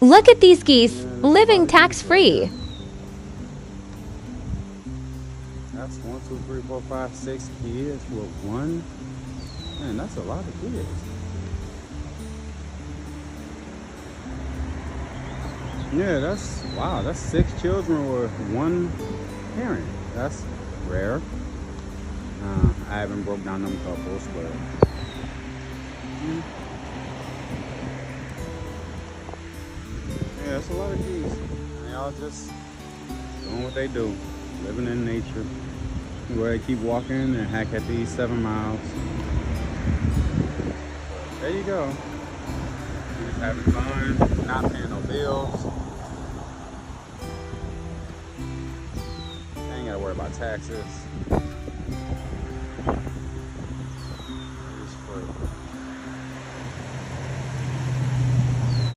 Look at these geese living tax-free. That's 1, 2, 3, 4, 5, 6 kids with one. Man, that's a lot of kids. Yeah, wow, that's 6 children with one parent. That's rare. I haven't broke down them couples, but yeah, it's a lot of geese. They all just doing what they do, living in nature. Go ahead, keep walking and hack at these 7 miles. There you go. Just having fun, not paying no bills. I ain't gotta worry about taxes.